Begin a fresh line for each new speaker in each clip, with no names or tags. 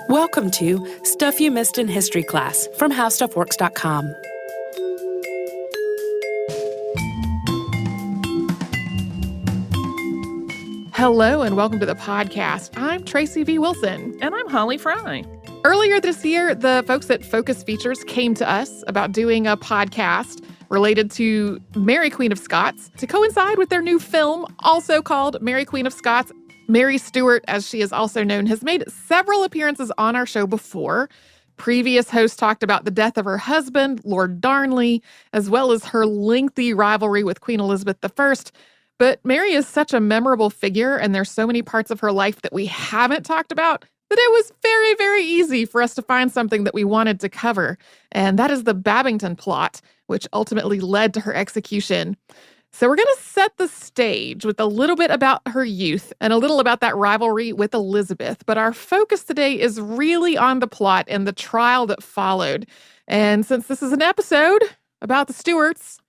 Welcome to Stuff You Missed in History Class from HowStuffWorks.com.
Hello and welcome to the podcast. I'm Tracy V. Wilson.
And I'm Holly Fry.
Earlier this year, the folks at Focus Features came to us about doing a podcast related to Mary, Queen of Scots, to coincide with their new film, also called Mary, Queen of Scots. Mary Stuart, as she is also known, has made several appearances on our show before. Previous hosts talked about the death of her husband, Lord Darnley, as well as her lengthy rivalry with Queen Elizabeth I. But Mary is such a memorable figure, and there's so many parts of her life that we haven't talked about, that it was very, very easy for us to find something that we wanted to cover. And that is the Babington Plot, which ultimately led to her execution. So we're going to set the stage with a little bit about her youth and a little about that rivalry with Elizabeth. But our focus today is really on the plot and the trial that followed. And since this is an episode about the Stuarts,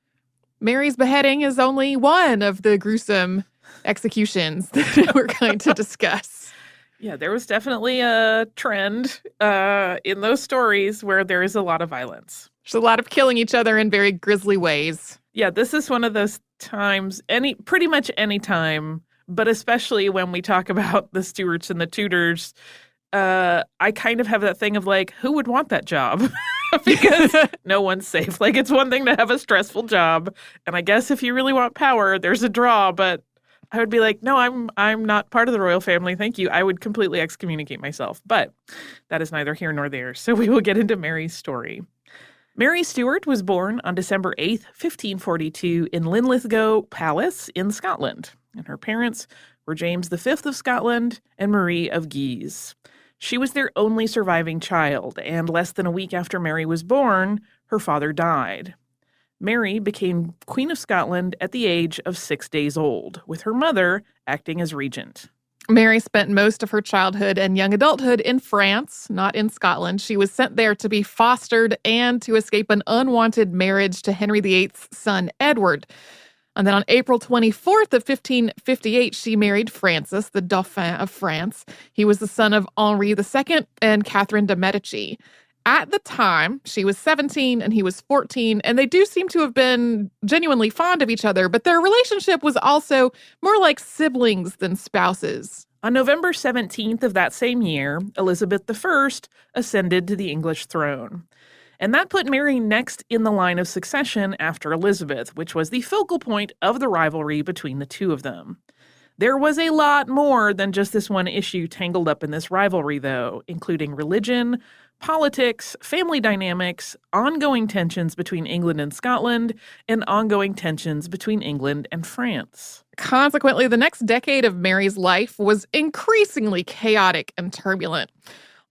Mary's beheading is only one of the gruesome executions that we're going to discuss.
Yeah, there was definitely a trend in those stories where there is a lot of violence.
There's a lot of killing each other in very grisly ways.
Yeah, this is one of those times, pretty much any time, but especially when we talk about the Stuarts and the Tudors, I kind of have that thing of like, who would want that job? Because no one's safe. Like, it's one thing to have a stressful job, and I guess if you really want power, there's a draw, but I would be like, no, I'm not part of the royal family, thank you. I would completely excommunicate myself, but that is neither here nor there, so we will get into Mary's story. Mary Stuart was born on December 8th, 1542 in Linlithgow Palace in Scotland, and her parents were James V of Scotland and Marie of Guise. She was their only surviving child, and less than a week after Mary was born, her father died. Mary became Queen of Scotland at the age of 6 days old, with her mother acting as regent.
Mary spent most of her childhood and young adulthood in France, not in Scotland. She was sent there to be fostered and to escape an unwanted marriage to Henry VIII's son, Edward. And then on April 24th of 1558, she married Francis, the Dauphin of France. He was the son of Henri II and Catherine de' Medici. At the time, she was 17 and he was 14, and they do seem to have been genuinely fond of each other, but their relationship was also more like siblings than spouses.
On November 17th of that same year, Elizabeth I ascended to the English throne. And that put Mary next in the line of succession after Elizabeth, which was the focal point of the rivalry between the two of them. There was a lot more than just this one issue tangled up in this rivalry, though, including religion, politics, family dynamics, ongoing tensions between England and Scotland, and ongoing tensions between England and France.
Consequently, the next decade of Mary's life was increasingly chaotic and turbulent.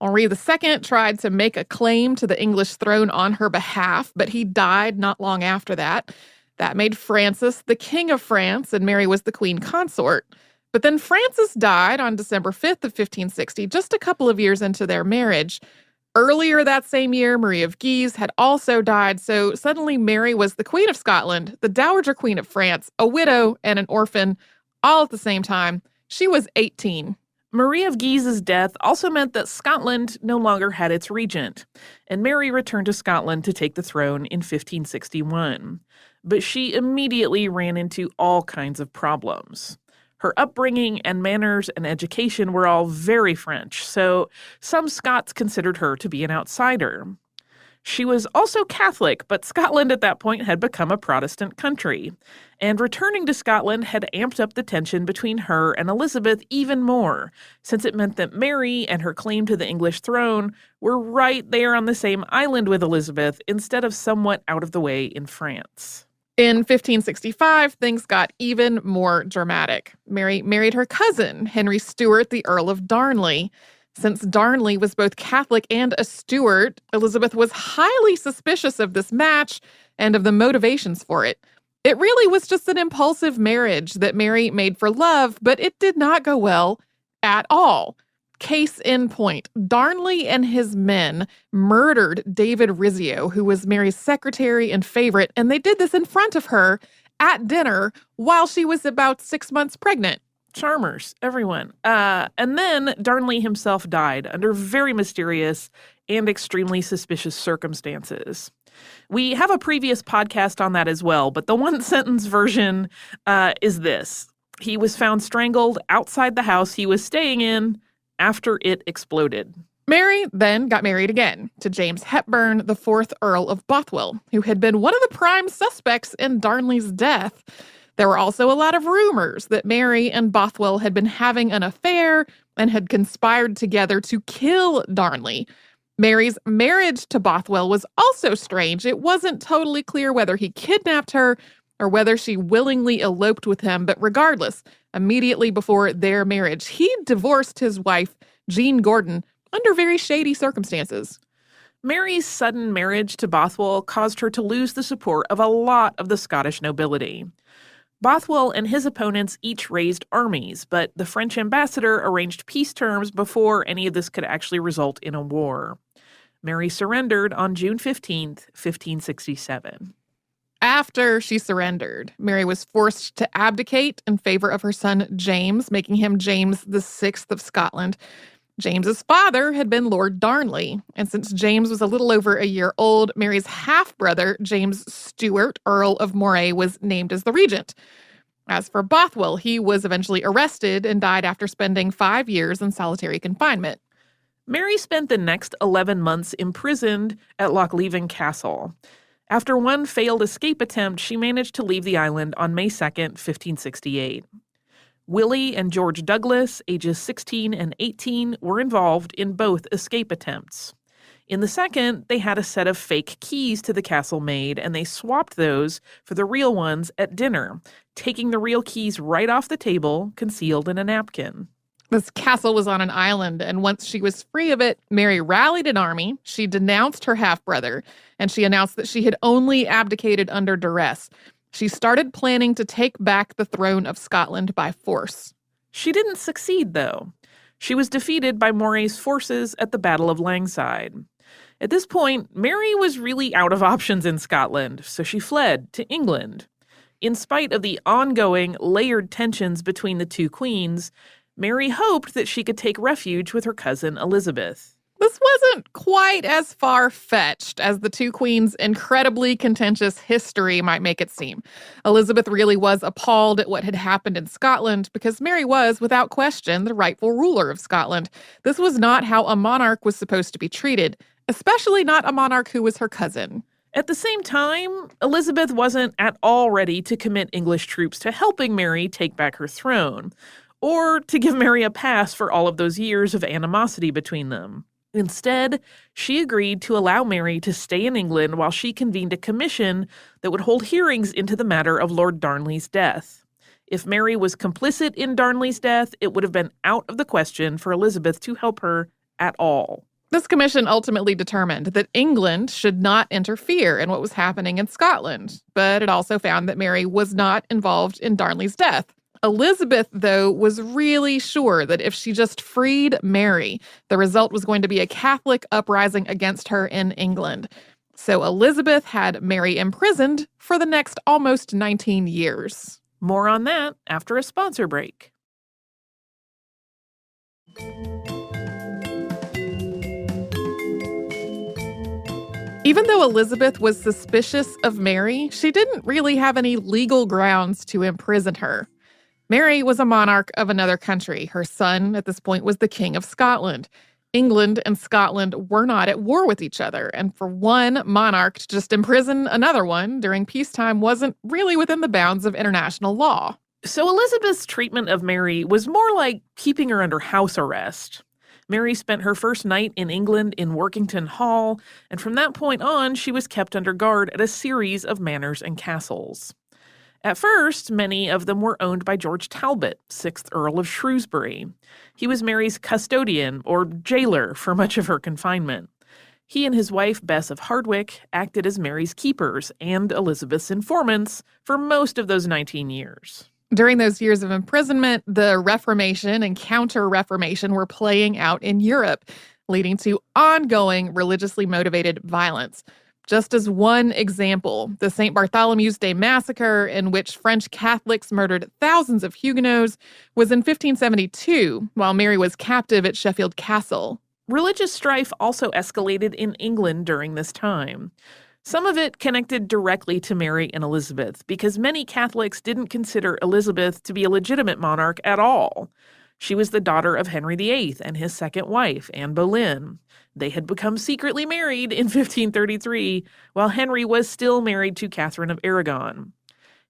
Henri II tried to make a claim to the English throne on her behalf, but he died not long after that. That made Francis the King of France, and Mary was the Queen Consort. But then Francis died on December 5th of 1560, just a couple of years into their marriage. Earlier that same year, Marie of Guise had also died, so suddenly Mary was the Queen of Scotland, the Dowager Queen of France, a widow, and an orphan, all at the same time. She was 18.
Marie of Guise's death also meant that Scotland no longer had its regent, and Mary returned to Scotland to take the throne in 1561. But she immediately ran into all kinds of problems. Her upbringing and manners and education were all very French, so some Scots considered her to be an outsider. She was also Catholic, but Scotland at that point had become a Protestant country, and returning to Scotland had amped up the tension between her and Elizabeth even more, since it meant that Mary and her claim to the English throne were right there on the same island with Elizabeth instead of somewhat out of the way in France.
In 1565, things got even more dramatic. Mary married her cousin, Henry Stuart, the Earl of Darnley. Since Darnley was both Catholic and a Stuart, Elizabeth was highly suspicious of this match and of the motivations for it. It really was just an impulsive marriage that Mary made for love, but it did not go well at all. Case in point, Darnley and his men murdered David Rizzio, who was Mary's secretary and favorite, and they did this in front of her at dinner while she was about 6 months pregnant.
Charmers, everyone. And then Darnley himself died under very mysterious and extremely suspicious circumstances. We have a previous podcast on that as well, but the one-sentence version is this. He was found strangled outside the house he was staying in after it exploded.
Mary then got married again to James Hepburn, the 4th Earl of Bothwell, who had been one of the prime suspects in Darnley's death. There were also a lot of rumors that Mary and Bothwell had been having an affair and had conspired together to kill Darnley. Mary's marriage to Bothwell was also strange. It wasn't totally clear whether he kidnapped her or whether she willingly eloped with him, but regardless, immediately before their marriage, he divorced his wife, Jean Gordon, under very shady circumstances.
Mary's sudden marriage to Bothwell caused her to lose the support of a lot of the Scottish nobility. Bothwell and his opponents each raised armies, but the French ambassador arranged peace terms before any of this could actually result in a war. Mary surrendered on June 15th, 1567.
After she surrendered, Mary was forced to abdicate in favor of her son James, making him James VI of Scotland. James's father had been Lord Darnley, and since James was a little over a year old, Mary's half-brother, James Stuart, Earl of Moray, was named as the regent. As for Bothwell, he was eventually arrested and died after spending 5 years in solitary confinement.
Mary spent the next 11 months imprisoned at Lochleven Castle. After one failed escape attempt, she managed to leave the island on May 2nd, 1568. Willie and George Douglas, ages 16 and 18, were involved in both escape attempts. In the second, they had a set of fake keys to the castle made, and they swapped those for the real ones at dinner, taking the real keys right off the table, concealed in a napkin.
This castle was on an island, and once she was free of it, Mary rallied an army, she denounced her half-brother, and she announced that she had only abdicated under duress. She started planning to take back the throne of Scotland by force.
She didn't succeed, though. She was defeated by Moray's forces at the Battle of Langside. At this point, Mary was really out of options in Scotland, so she fled to England. In spite of the ongoing, layered tensions between the two queens, Mary hoped that she could take refuge with her cousin Elizabeth.
This wasn't quite as far-fetched as the two queens' incredibly contentious history might make it seem. Elizabeth really was appalled at what had happened in Scotland because Mary was, without question, the rightful ruler of Scotland. This was not how a monarch was supposed to be treated, especially not a monarch who was her cousin.
At the same time, Elizabeth wasn't at all ready to commit English troops to helping Mary take back her throne, or to give Mary a pass for all of those years of animosity between them. Instead, she agreed to allow Mary to stay in England while she convened a commission that would hold hearings into the matter of Lord Darnley's death. If Mary was complicit in Darnley's death, it would have been out of the question for Elizabeth to help her at all.
This commission ultimately determined that England should not interfere in what was happening in Scotland, but it also found that Mary was not involved in Darnley's death. Elizabeth, though, was really sure that if she just freed Mary, the result was going to be a Catholic uprising against her in England. So Elizabeth had Mary imprisoned for the next almost 19 years.
More on that after a sponsor break.
Even though Elizabeth was suspicious of Mary, she didn't really have any legal grounds to imprison her. Mary was a monarch of another country. Her son, at this point, was the King of Scotland. England and Scotland were not at war with each other, and for one monarch to just imprison another one during peacetime wasn't really within the bounds of international law.
So Elizabeth's treatment of Mary was more like keeping her under house arrest. Mary spent her first night in England in Workington Hall, and from that point on, she was kept under guard at a series of manors and castles. At first, many of them were owned by George Talbot, 6th Earl of Shrewsbury. He was Mary's custodian, or jailer, for much of her confinement. He and his wife, Bess of Hardwicke, acted as Mary's keepers and Elizabeth's informants for most of those 19 years.
During those years of imprisonment, the Reformation and Counter-Reformation were playing out in Europe, leading to ongoing religiously motivated violence. Just as one example, the St. Bartholomew's Day massacre, in which French Catholics murdered thousands of Huguenots, was in 1572, while Mary was captive at Sheffield Castle.
Religious strife also escalated in England during this time. Some of it connected directly to Mary and Elizabeth, because many Catholics didn't consider Elizabeth to be a legitimate monarch at all. She was the daughter of Henry VIII and his second wife, Anne Boleyn. They had become secretly married in 1533, while Henry was still married to Catherine of Aragon.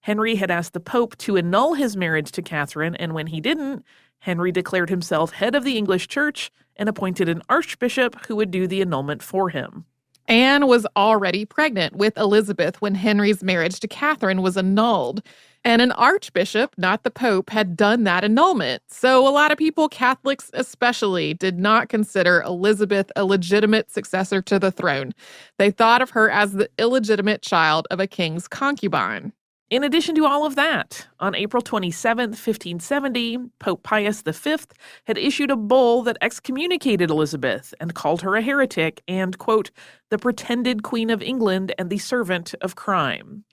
Henry had asked the Pope to annul his marriage to Catherine, and when he didn't, Henry declared himself head of the English Church and appointed an archbishop who would do the annulment for him.
Anne was already pregnant with Elizabeth when Henry's marriage to Catherine was annulled. And an archbishop, not the Pope, had done that annulment. So a lot of people, Catholics especially, did not consider Elizabeth a legitimate successor to the throne. They thought of her as the illegitimate child of a king's concubine.
In addition to all of that, on April 27, 1570, Pope Pius V had issued a bull that excommunicated Elizabeth and called her a heretic and, quote, the pretended Queen of England and the servant of crime.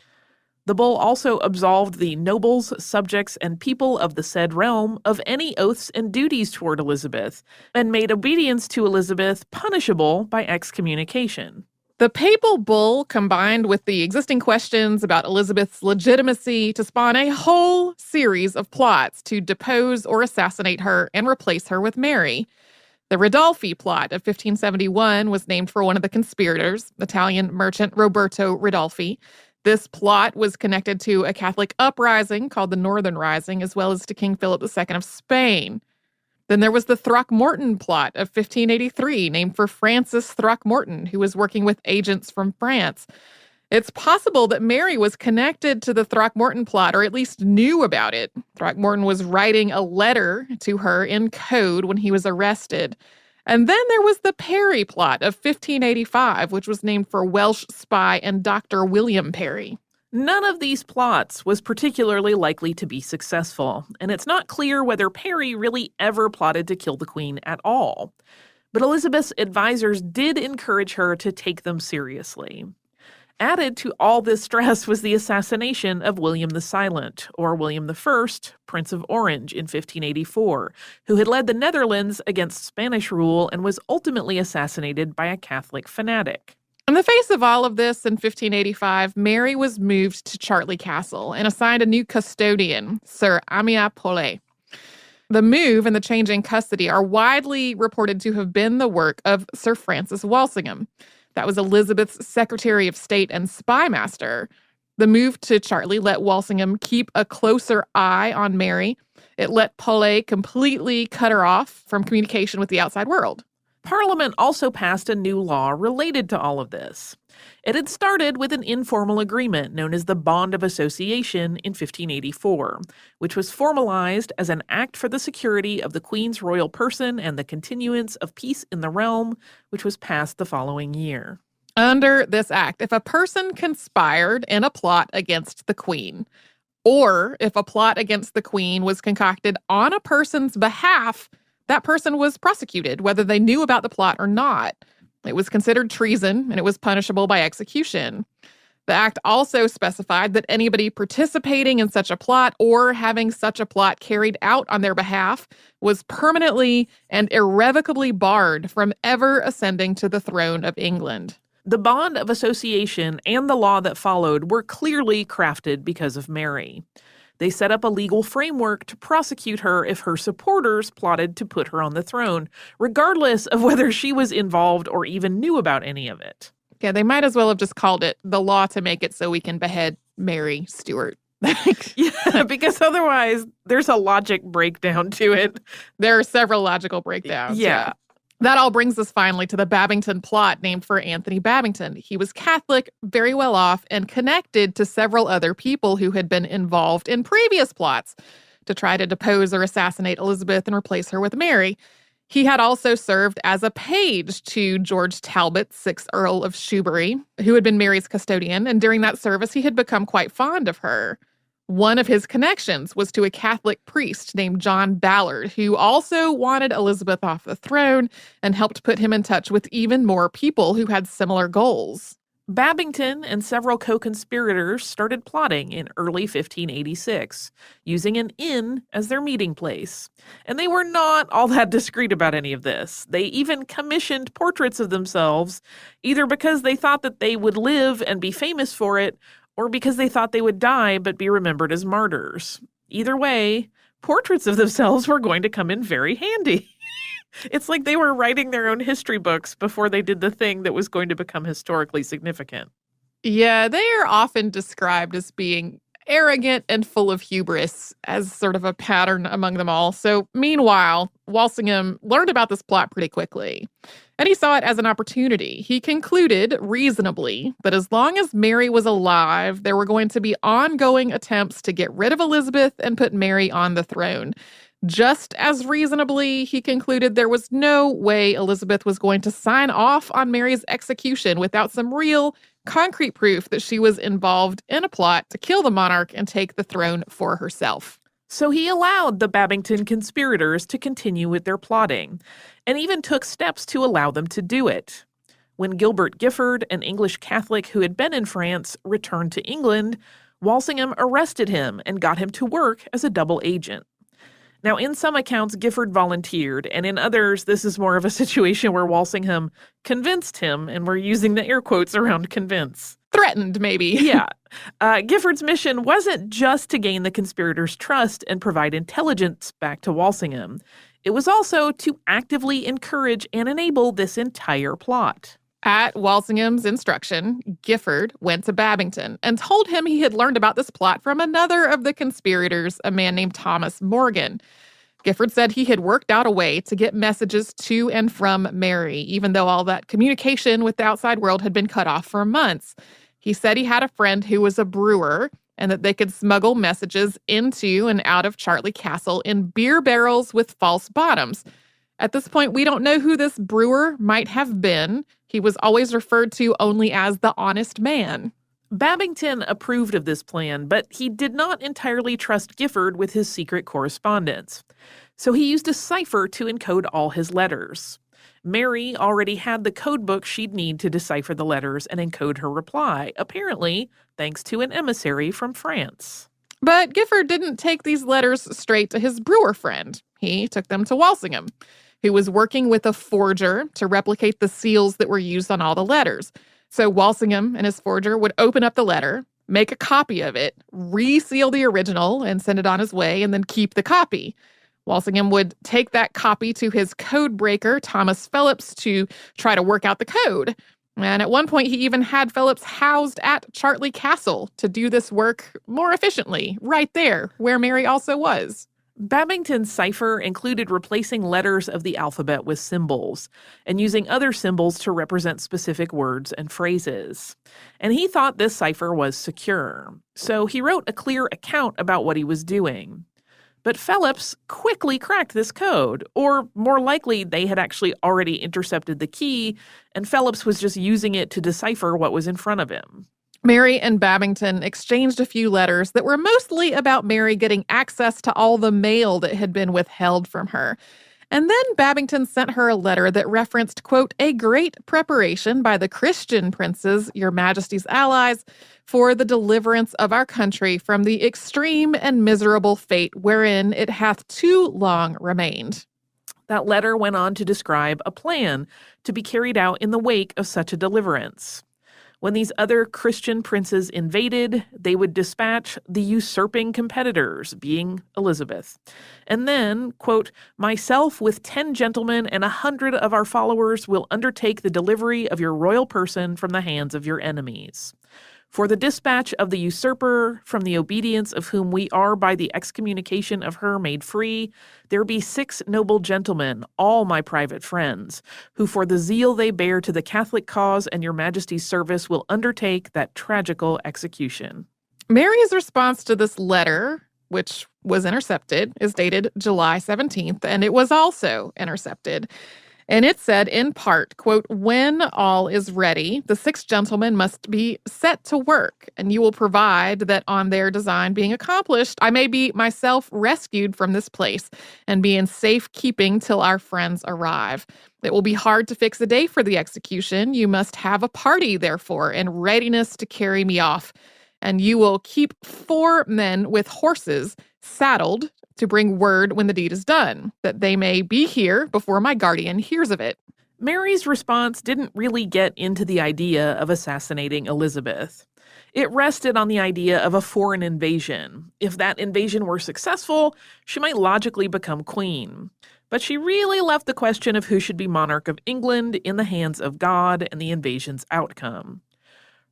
The bull also absolved the nobles, subjects, and people of the said realm of any oaths and duties toward Elizabeth, and made obedience to Elizabeth punishable by excommunication.
The papal bull combined with the existing questions about Elizabeth's legitimacy to spawn a whole series of plots to depose or assassinate her and replace her with Mary. The Ridolfi plot of 1571 was named for one of the conspirators, Italian merchant Roberto Ridolfi. This plot was connected to a Catholic uprising called the Northern Rising, as well as to King Philip II of Spain. Then there was the Throckmorton plot of 1583, named for Francis Throckmorton, who was working with agents from France. It's possible that Mary was connected to the Throckmorton plot, or at least knew about it. Throckmorton was writing a letter to her in code when he was arrested. And then there was the Parry plot of 1585, which was named for Welsh spy and Dr. William Parry.
None of these plots was particularly likely to be successful, and it's not clear whether Parry really ever plotted to kill the Queen at all. But Elizabeth's advisors did encourage her to take them seriously. Added to all this stress was the assassination of William the Silent, or William I, Prince of Orange, in 1584, who had led the Netherlands against Spanish rule and was ultimately assassinated by a Catholic fanatic.
In the face of all of this, in 1585, Mary was moved to Chartley Castle and assigned a new custodian, Sir Amias Paulet. The move and the change in custody are widely reported to have been the work of Sir Francis Walsingham. That was Elizabeth's Secretary of State and spy master. The move to Chartley let Walsingham keep a closer eye on Mary. It let Paulet completely cut her off from communication with the outside world.
Parliament also passed a new law related to all of this. It had started with an informal agreement known as the Bond of Association in 1584, which was formalized as an act for the security of the Queen's royal person and the continuance of peace in the realm, which was passed the following year.
Under this act, if a person conspired in a plot against the Queen, or if a plot against the Queen was concocted on a person's behalf, that person was prosecuted, whether they knew about the plot or not. It was considered treason, and it was punishable by execution. The act also specified that anybody participating in such a plot or having such a plot carried out on their behalf was permanently and irrevocably barred from ever ascending to the throne of England.
The Bond of Association and the law that followed were clearly crafted because of Mary. They set up a legal framework to prosecute her if her supporters plotted to put her on the throne, regardless of whether she was involved or even knew about any of it.
Yeah, they might as well have just called it the law to make it so we can behead Mary Stuart.
Yeah, because otherwise there's a logic breakdown to it.
There are several logical breakdowns.
Yeah.
That all brings us finally to the Babington Plot, named for Anthony Babington. He was Catholic, very well off, and connected to several other people who had been involved in previous plots to try to depose or assassinate Elizabeth and replace her with Mary. He had also served as a page to George Talbot, 6th Earl of Shoebury, who had been Mary's custodian, and during that service he had become quite fond of her. One of his connections was to a Catholic priest named John Ballard, who also wanted Elizabeth off the throne and helped put him in touch with even more people who had similar goals.
Babington and several co-conspirators started plotting in early 1586, using an inn as their meeting place. And they were not all that discreet about any of this. They even commissioned portraits of themselves, either because they thought that they would live and be famous for it, or because they thought they would die but be remembered as martyrs. Either way, portraits of themselves were going to come in very handy. It's like they were writing their own history books before they did the thing that was going to become historically significant.
Yeah, they are often described as being arrogant and full of hubris as sort of a pattern among them all. So meanwhile, Walsingham learned about this plot pretty quickly, and he saw it as an opportunity. He concluded, reasonably, that as long as Mary was alive, there were going to be ongoing attempts to get rid of Elizabeth and put Mary on the throne. Just as reasonably, he concluded there was no way Elizabeth was going to sign off on Mary's execution without some real, concrete proof that she was involved in a plot to kill the monarch and take the throne for herself.
So he allowed the Babington conspirators to continue with their plotting, and even took steps to allow them to do it. When Gilbert Giffard, an English Catholic who had been in France, returned to England, Walsingham arrested him and got him to work as a double agent. Now, in some accounts, Giffard volunteered, and in others, this is more of a situation where Walsingham convinced him, and we're using the air quotes around convince.
Threatened, maybe.
Yeah. Giffard's mission wasn't just to gain the conspirators' trust and provide intelligence back to Walsingham. It was also to actively encourage and enable this entire plot.
At Walsingham's instruction, Giffard went to Babington and told him he had learned about this plot from another of the conspirators, a man named Thomas Morgan. Giffard said he had worked out a way to get messages to and from Mary, even though all that communication with the outside world had been cut off for months. He said he had a friend who was a brewer and that they could smuggle messages into and out of Chartley Castle in beer barrels with false bottoms. At this point, we don't know who this brewer might have been. He was always referred to only as the honest man.
Babington approved of this plan, but he did not entirely trust Giffard with his secret correspondence. So he used a cipher to encode all his letters. Mary already had the code book she'd need to decipher the letters and encode her reply, apparently thanks to an emissary from France.
But Giffard didn't take these letters straight to his brewer friend. He took them to Walsingham, who was working with a forger to replicate the seals that were used on all the letters. So Walsingham and his forger would open up the letter, make a copy of it, reseal the original and send it on his way, and then keep the copy. Walsingham would take that copy to his code breaker, Thomas Phillips, to try to work out the code. And at one point, he even had Phillips housed at Chartley Castle to do this work more efficiently, right there, where Mary also was.
Babington's cipher included replacing letters of the alphabet with symbols and using other symbols to represent specific words and phrases. And he thought this cipher was secure, so he wrote a clear account about what he was doing. But Phillips quickly cracked this code, or more likely, they had actually already intercepted the key, and Phillips was just using it to decipher what was in front of him.
Mary and Babington exchanged a few letters that were mostly about Mary getting access to all the mail that had been withheld from her. And then Babington sent her a letter that referenced, quote, a great preparation by the Christian princes, your majesty's allies, for the deliverance of our country from the extreme and miserable fate wherein it hath too long remained.
That letter went on to describe a plan to be carried out in the wake of such a deliverance. When these other Christian princes invaded, they would dispatch the usurping competitors, being Elizabeth. And then, quote, myself with 10 gentlemen and 100 of our followers will undertake the delivery of your royal person from the hands of your enemies. For the dispatch of the usurper, from the obedience of whom we are by the excommunication of her made free, there be 6 noble gentlemen, all my private friends, who for the zeal they bear to the Catholic cause and your majesty's service will undertake that tragical execution.
Mary's response to this letter, which was intercepted, is dated July 17th, and it was also intercepted. And it said, in part, quote, "When all is ready, the 6 gentlemen must be set to work, and you will provide that on their design being accomplished, I may be myself rescued from this place and be in safe keeping till our friends arrive. It will be hard to fix a day for the execution. You must have a party, therefore, in readiness to carry me off. And you will keep 4 men with horses saddled to bring word when the deed is done, that they may be here before my guardian hears of it."
Mary's response didn't really get into the idea of assassinating Elizabeth. It rested on the idea of a foreign invasion. If that invasion were successful, she might logically become queen. But she really left the question of who should be monarch of England in the hands of God and the invasion's outcome.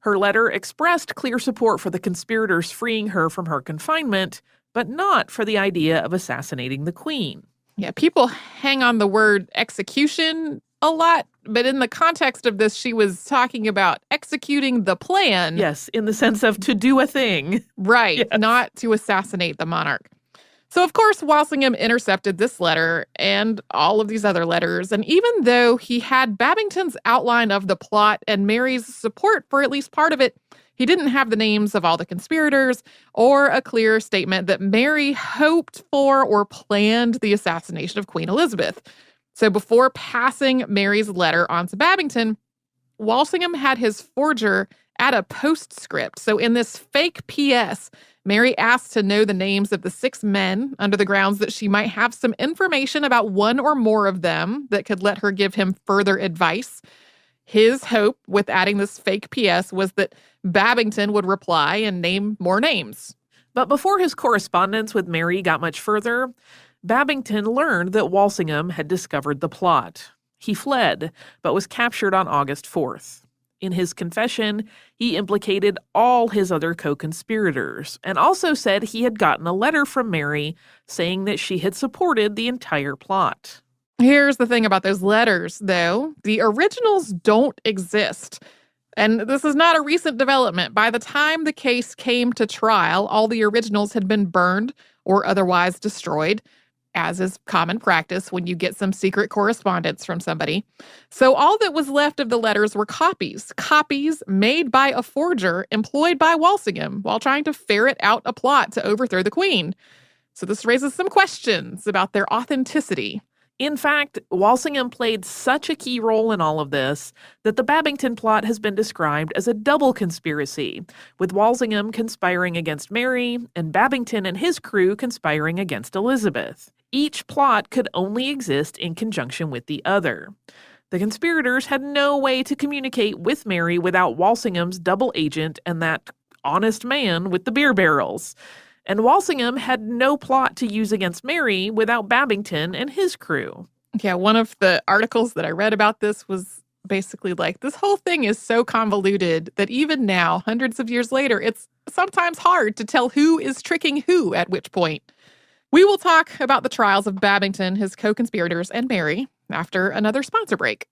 Her letter expressed clear support for the conspirators freeing her from her confinement, but not for the idea of assassinating the queen.
Yeah, people hang on the word execution a lot, but in the context of this, she was talking about executing the plan.
Yes, in the sense of to do a thing.
Right,
Yes.
not to assassinate the monarch. So, of course, Walsingham intercepted this letter and all of these other letters. And even though he had Babington's outline of the plot and Mary's support for at least part of it, he didn't have the names of all the conspirators or a clear statement that Mary hoped for or planned the assassination of Queen Elizabeth. So before passing Mary's letter on to Babington, Walsingham had his forger add a postscript. So in this fake PS, Mary asked to know the names of the 6 men under the grounds that she might have some information about one or more of them that could let her give him further advice. His hope with adding this fake PS was that Babington would reply and name more names.
But before his correspondence with Mary got much further, Babington learned that Walsingham had discovered the plot. He fled, but was captured on August 4th. In his confession, he implicated all his other co-conspirators and also said he had gotten a letter from Mary saying that she had supported the entire plot.
Here's the thing about those letters, though. The originals don't exist. And this is not a recent development. By the time the case came to trial, all the originals had been burned or otherwise destroyed, as is common practice when you get some secret correspondence from somebody. So all that was left of the letters were copies made by a forger employed by Walsingham while trying to ferret out a plot to overthrow the queen. So this raises some questions about their authenticity.
In fact, Walsingham played such a key role in all of this that the Babington Plot has been described as a double conspiracy, with Walsingham conspiring against Mary and Babington and his crew conspiring against Elizabeth. Each plot could only exist in conjunction with the other. The conspirators had no way to communicate with Mary without Walsingham's double agent and that honest man with the beer barrels. And Walsingham had no plot to use against Mary without Babington and his crew.
Yeah, one of the articles that I read about this was basically like, this whole thing is so convoluted that even now, hundreds of years later, it's sometimes hard to tell who is tricking who at which point. We will talk about the trials of Babington, his co-conspirators, and Mary after another sponsor break.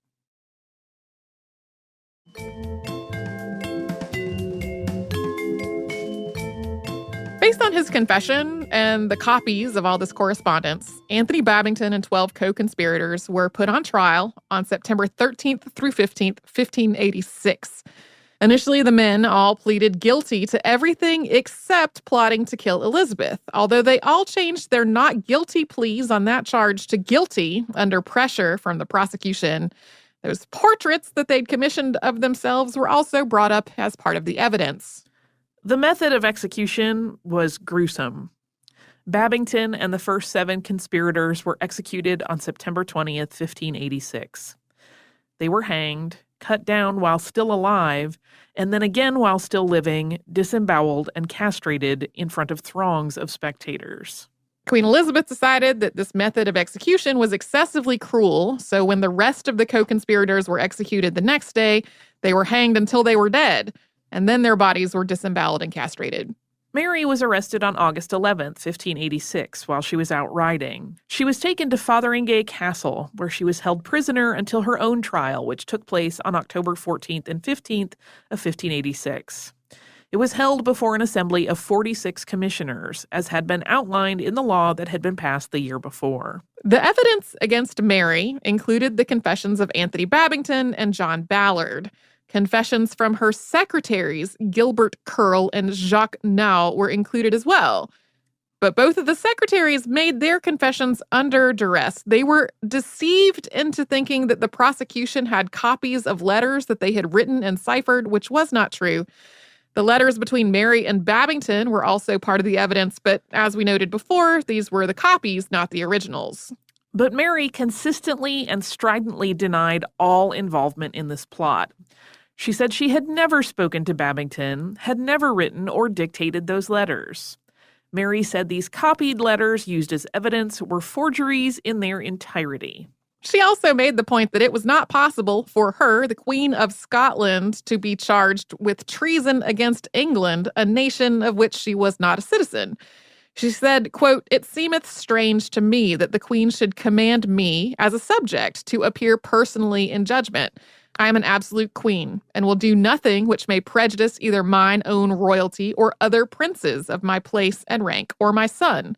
Based on his confession and the copies of all this correspondence, Anthony Babington and 12 co-conspirators were put on trial on September 13th through 15th, 1586. Initially, the men all pleaded guilty to everything except plotting to kill Elizabeth, although they all changed their not guilty pleas on that charge to guilty under pressure from the prosecution. Those portraits that they'd commissioned of themselves were also brought up as part of the evidence.
The method of execution was gruesome. Babington and the first 7 conspirators were executed on September 20th, 1586. They were hanged, cut down while still alive, and then again while still living, disemboweled and castrated in front of throngs of spectators.
Queen Elizabeth decided that this method of execution was excessively cruel, so when the rest of the co-conspirators were executed the next day, they were hanged until they were dead, and then their bodies were disemboweled and castrated.
Mary was arrested on August 11th, 1586, while she was out riding. She was taken to Fotheringay Castle, where she was held prisoner until her own trial, which took place on October 14th and 15th of 1586. It was held before an assembly of 46 commissioners, as had been outlined in the law that had been passed the year before.
The evidence against Mary included the confessions of Anthony Babington and John Ballard. Confessions from her secretaries, Gilbert Curl and Jacques Nau, were included as well. But both of the secretaries made their confessions under duress. They were deceived into thinking that the prosecution had copies of letters that they had written and ciphered, which was not true. The letters between Mary and Babington were also part of the evidence, but as we noted before, these were the copies, not the originals.
But Mary consistently and stridently denied all involvement in this plot. She said she had never spoken to Babington, had never written or dictated those letters. Mary said these copied letters used as evidence were forgeries in their entirety.
She also made the point that it was not possible for her, the Queen of Scotland, to be charged with treason against England, a nation of which she was not a citizen. She said, quote, "It seemeth strange to me that the Queen should command me, as a subject, to appear personally in judgment. I am an absolute queen, and will do nothing which may prejudice either mine own royalty or other princes of my place and rank, or my son.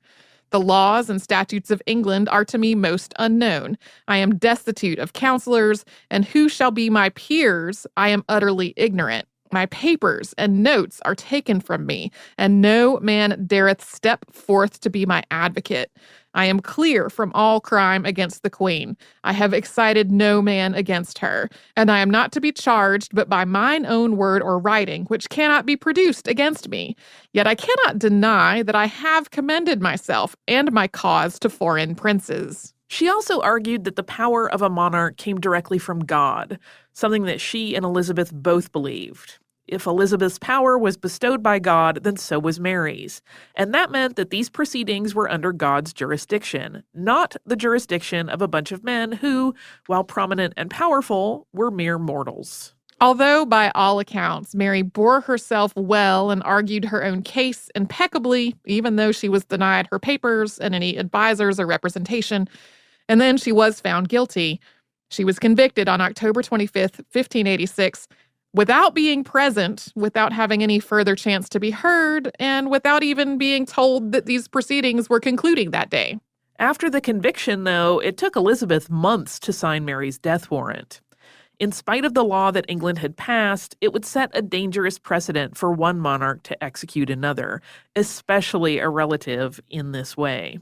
The laws and statutes of England are to me most unknown. I am destitute of counselors, and who shall be my peers? I am utterly ignorant. My papers and notes are taken from me, and no man dareth step forth to be my advocate. I am clear from all crime against the Queen. I have excited no man against her, and I am not to be charged but by mine own word or writing, which cannot be produced against me. Yet I cannot deny that I have commended myself and my cause to foreign princes."
She also argued that the power of a monarch came directly from God, something that she and Elizabeth both believed. If Elizabeth's power was bestowed by God, then so was Mary's. And that meant that these proceedings were under God's jurisdiction, not the jurisdiction of a bunch of men who, while prominent and powerful, were mere mortals.
Although, by all accounts, Mary bore herself well and argued her own case impeccably, even though she was denied her papers and any advisors or representation, and then she was found guilty. She was convicted on October 25th, 1586, without being present, without having any further chance to be heard, and without even being told that these proceedings were concluding that day.
After the conviction, though, it took Elizabeth months to sign Mary's death warrant. In spite of the law that England had passed, it would set a dangerous precedent for one monarch to execute another, especially a relative, in this way.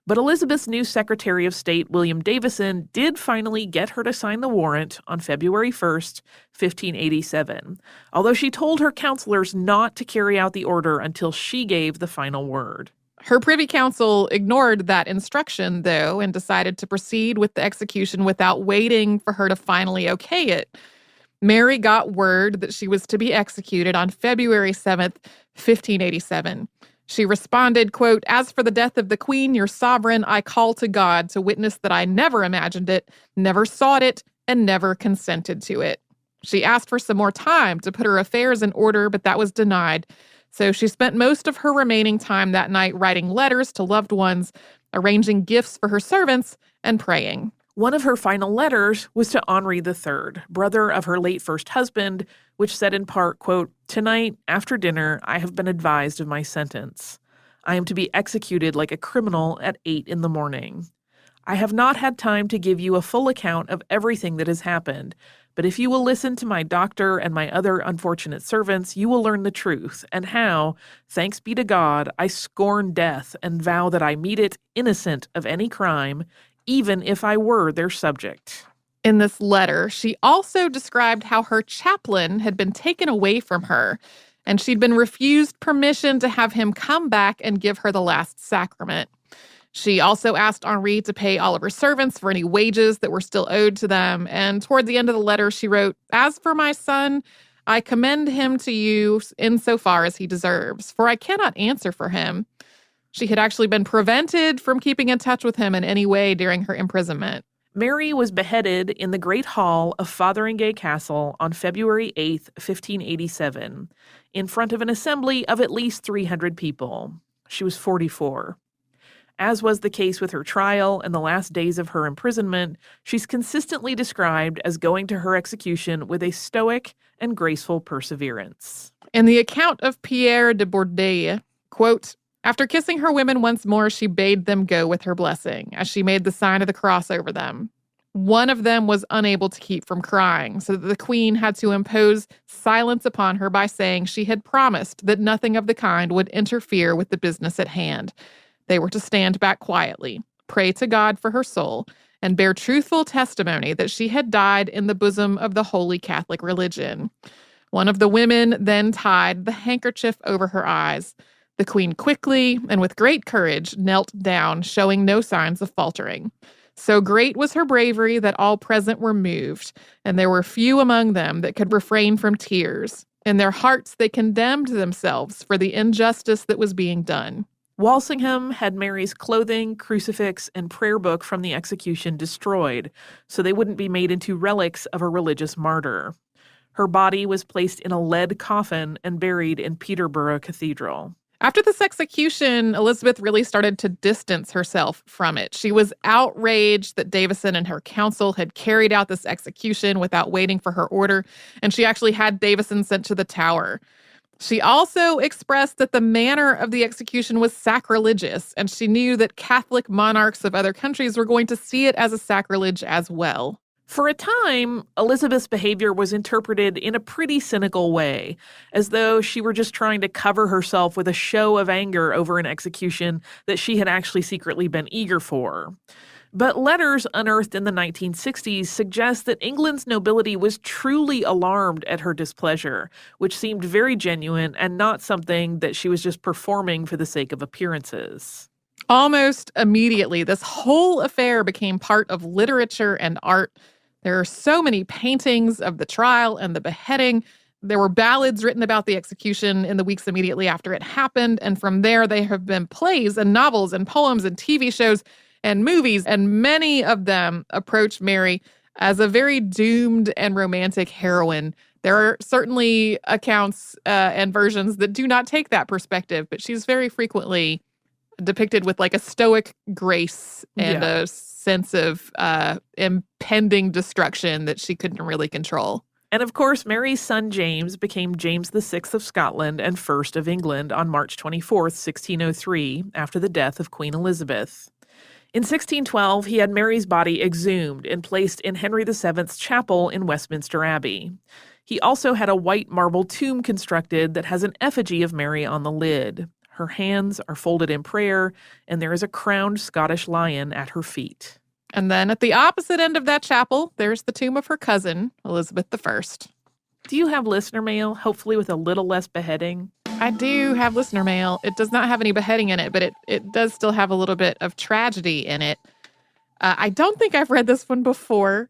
But Elizabeth's new Secretary of State, William Davison, did finally get her to sign the warrant on February 1st, 1587, although she told her counselors not to carry out the order until she gave the final word.
Her Privy Council ignored that instruction, though, and decided to proceed with the execution without waiting for her to finally okay it. Mary got word that she was to be executed on February 7th, 1587. She responded, quote, "As for the death of the Queen, your sovereign, I call to God to witness that I never imagined it, never sought it, and never consented to it." She asked for some more time to put her affairs in order, but that was denied. So she spent most of her remaining time that night writing letters to loved ones, arranging gifts for her servants, and praying.
One of her final letters was to Henri III, brother of her late first husband, which said in part, quote, "Tonight, after dinner, I have been advised of my sentence. I am to be executed like a criminal at 8 in the morning. I have not had time to give you a full account of everything that has happened, but if you will listen to my doctor and my other unfortunate servants, you will learn the truth, and how, thanks be to God, I scorn death and vow that I meet it innocent of any crime, even if I were their subject."
In this letter, she also described how her chaplain had been taken away from her, and she'd been refused permission to have him come back and give her the last sacrament. She also asked Henri to pay all of her servants for any wages that were still owed to them, and toward the end of the letter, she wrote, "As for my son, I commend him to you insofar as he deserves, for I cannot answer for him." She had actually been prevented from keeping in touch with him in any way during her imprisonment.
Mary was beheaded in the Great Hall of Fotheringay Castle on February 8th, 1587, in front of an assembly of at least 300 people. She was 44. As was the case with her trial and the last days of her imprisonment, she's consistently described as going to her execution with a stoic and graceful perseverance.
In the account of Pierre de Bourdeille, quote, "After kissing her women once more, she bade them go with her blessing, as she made the sign of the cross over them. One of them was unable to keep from crying, so that the queen had to impose silence upon her by saying she had promised that nothing of the kind would interfere with the business at hand. They were to stand back quietly, pray to God for her soul, and bear truthful testimony that she had died in the bosom of the holy Catholic religion. One of the women then tied the handkerchief over her eyes. The queen quickly and with great courage knelt down, showing no signs of faltering. So great was her bravery that all present were moved, and there were few among them that could refrain from tears. In their hearts they condemned themselves for the injustice that was being done."
Walsingham had Mary's clothing, crucifix, and prayer book from the execution destroyed, so they wouldn't be made into relics of a religious martyr. Her body was placed in a lead coffin and buried in Peterborough Cathedral.
After this execution, Elizabeth really started to distance herself from it. She was outraged that Davison and her council had carried out this execution without waiting for her order, and she actually had Davison sent to the Tower. She also expressed that the manner of the execution was sacrilegious, and she knew that Catholic monarchs of other countries were going to see it as a sacrilege as well.
For a time, Elizabeth's behavior was interpreted in a pretty cynical way, as though she were just trying to cover herself with a show of anger over an execution that she had actually secretly been eager for. But letters unearthed in the 1960s suggest that England's nobility was truly alarmed at her displeasure, which seemed very genuine and not something that she was just performing for the sake of appearances.
Almost immediately, this whole affair became part of literature and art. There are so many paintings of the trial and the beheading. There were ballads written about the execution in the weeks immediately after it happened, and from there there have been plays and novels and poems and TV shows and movies, and many of them approach Mary as a very doomed and romantic heroine. There are certainly accounts and versions that do not take that perspective, but she's very frequently depicted with like a stoic grace and a sense of impending destruction that she couldn't really control.
And of course, Mary's son James became James VI of Scotland and first of England on March 24th, 1603, after the death of Queen Elizabeth. In 1612, he had Mary's body exhumed and placed in Henry VII's chapel in Westminster Abbey. He also had a white marble tomb constructed that has an effigy of Mary on the lid. Her hands are folded in prayer, and there is a crowned Scottish lion at her feet.
And then at the opposite end of that chapel, there's the tomb of her cousin, Elizabeth I.
Do you have listener mail, hopefully with a little less beheading?
I do have listener mail. It does not have any beheading in it, but it does still have a little bit of tragedy in it. I don't think I've read this one before.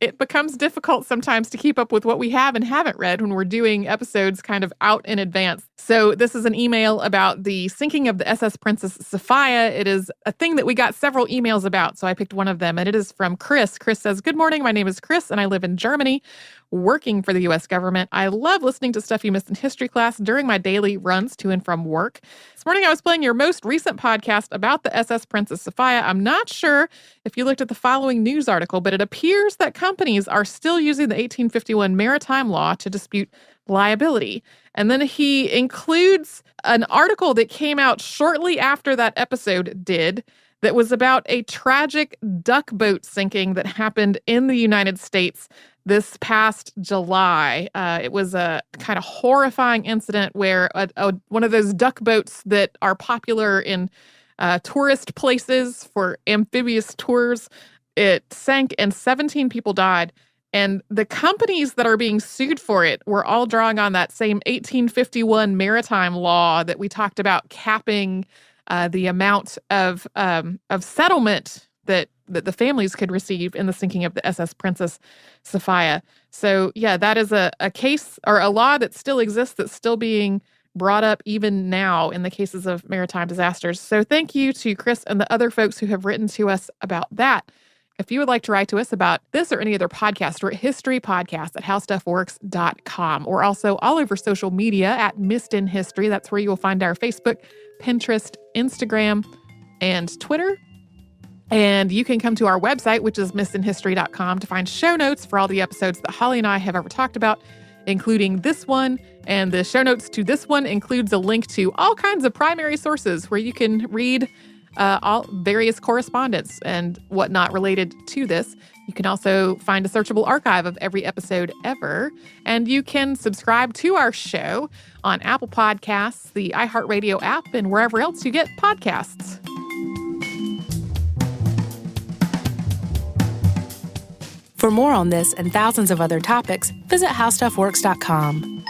It becomes difficult sometimes to keep up with what we have and haven't read when we're doing episodes kind of out in advance. So this is an email about the sinking of the SS Princess Sophia. It is a thing that we got several emails about, so I picked one of them, and it is from Chris. Chris says, "Good morning, my name is Chris, and I live in Germany, working for the U.S. government. I love listening to Stuff You Missed in History class during my daily runs to and from work. This morning I was playing your most recent podcast about the SS Princess Sophia. I'm not sure if you looked at the following news article, but it appears that companies are still using the 1851 maritime law to dispute liability." And then he includes an article that came out shortly after that episode did that was about a tragic duck boat sinking that happened in the United States this past July. It was a kind of horrifying incident where one of those duck boats that are popular in tourist places for amphibious tours, it sank and 17 people died. And the companies that are being sued for it were all drawing on that same 1851 maritime law that we talked about, capping the amount of settlement that the families could receive in the sinking of the SS Princess Sophia. So yeah, that is a case or a law that still exists, that's still being brought up even now in the cases of maritime disasters. So thank you to Chris and the other folks who have written to us about that. If you would like to write to us about this or any other podcast, we're at historypodcast@howstuffworks.com. We're also all over social media at Missed in History. That's where you will find our Facebook, Pinterest, Instagram, and Twitter. And you can come to our website, which is missedinhistory.com, to find show notes for all the episodes that Holly and I have ever talked about, including this one. And the show notes to this one includes a link to all kinds of primary sources where you can read all various correspondence and whatnot related to this. You can also find a searchable archive of every episode ever. And you can subscribe to our show on Apple Podcasts, the iHeartRadio app, and wherever else you get podcasts.
For more on this and thousands of other topics, visit howstuffworks.com.